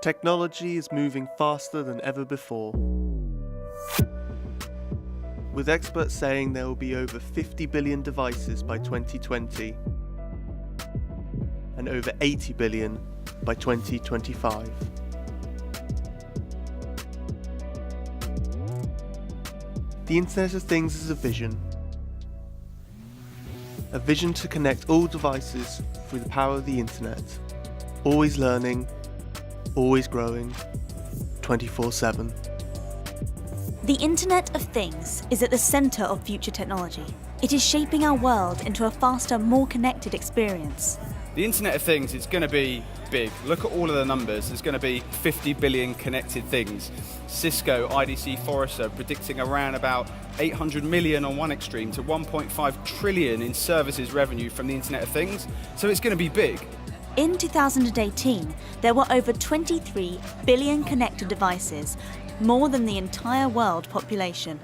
Technology is moving faster than ever before, with experts saying there will be over 50 billion devices by 2020 and over 80 billion by 2025. The Internet of Things is a vision to connect all devices through the power of the Internet, always learning, always growing, 24/7. The Internet of Things is at the centre of future technology. It is shaping our world into a faster, more connected experience. The Internet of Things is going to be big. Look at all of the numbers. There's going to be 50 billion connected things. Cisco, IDC, Forrester predicting around about 800 million on one extreme to 1.5 trillion in services revenue from the Internet of Things. So it's going to be big. In 2018, there were over 23 billion connected devices, more than the entire world population.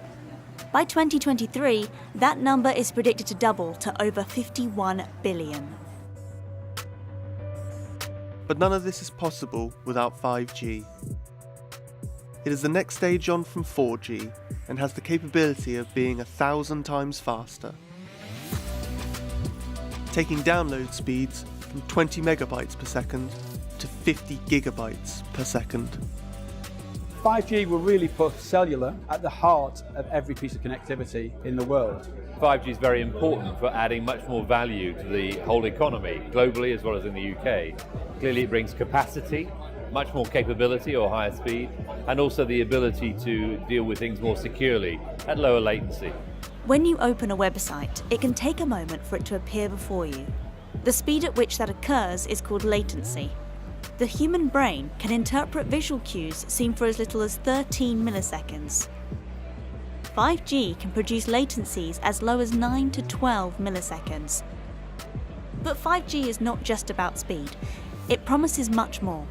By 2023, that number is predicted to double to over 51 billion. But none of this is possible without 5G. It is the next stage on from 4G and has the capability of being 1,000 times faster, taking download speeds from 20 megabytes per second to 50 gigabytes per second. 5G will really put cellular at the heart of every piece of connectivity in the world. 5G is very important for adding much more value to the whole economy, globally as well as in the UK. Clearly it brings capacity, much more capability or higher speed, and also the ability to deal with things more securely at lower latency. When you open a website, it can take a moment for it to appear before you. The speed at which that occurs is called latency. The human brain can interpret visual cues seen for as little as 13 milliseconds. 5G can produce latencies as low as 9 to 12 milliseconds. But 5G is not just about speed. It promises much more.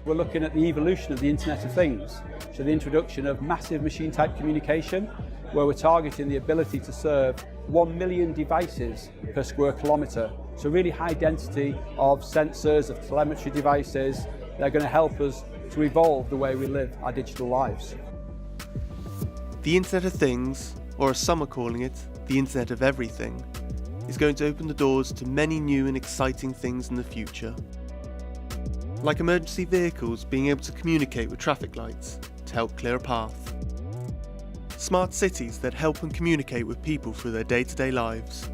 We're looking at the evolution of the Internet of Things, so the introduction of massive machine-type communication, where we're targeting the ability to serve 1 million devices per square kilometre. So really high density of sensors, of telemetry devices. They're going to help us to evolve the way we live our digital lives. The Internet of Things, or as some are calling it, the Internet of Everything, is going to open the doors to many new and exciting things in the future. Like emergency vehicles being able to communicate with traffic lights to help clear a path. Smart cities that help and communicate with people through their day-to-day lives.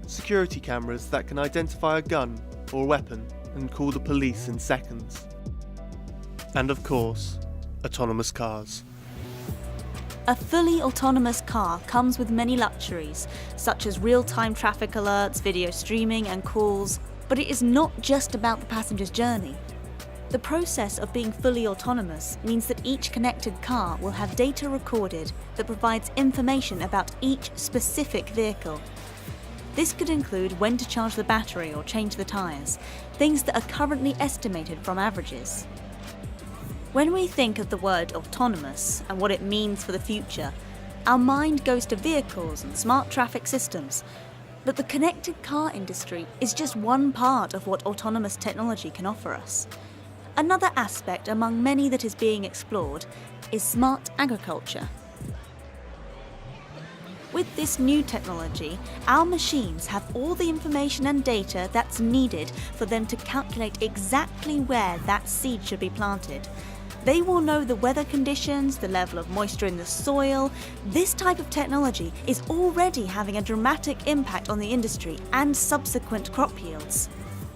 Security cameras that can identify a gun or weapon and call the police in seconds. And of course, autonomous cars. A fully autonomous car comes with many luxuries, such as real-time traffic alerts, video streaming and calls, but it is not just about the passenger's journey. The process of being fully autonomous means that each connected car will have data recorded that provides information about each specific vehicle. This could include when to charge the battery or change the tyres, things that are currently estimated from averages. When we think of the word autonomous and what it means for the future, our mind goes to vehicles and smart traffic systems. But the connected car industry is just one part of what autonomous technology can offer us. Another aspect among many that is being explored is smart agriculture. With this new technology, our machines have all the information and data that's needed for them to calculate exactly where that seed should be planted. They will know the weather conditions, the level of moisture in the soil. This type of technology is already having a dramatic impact on the industry and subsequent crop yields.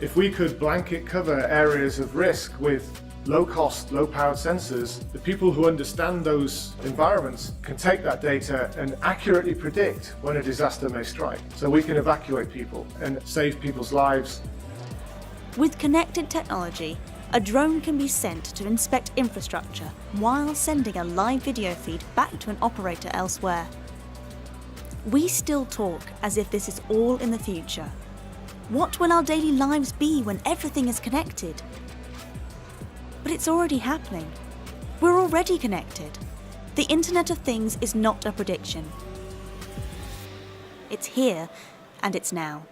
If we could blanket cover areas of risk with low-cost, low-powered sensors, the people who understand those environments can take that data and accurately predict when a disaster may strike. So we can evacuate people and save people's lives. With connected technology, a drone can be sent to inspect infrastructure while sending a live video feed back to an operator elsewhere. We still talk as if this is all in the future. What will our daily lives be when everything is connected? But it's already happening. We're already connected. The Internet of Things is not a prediction. It's here and it's now.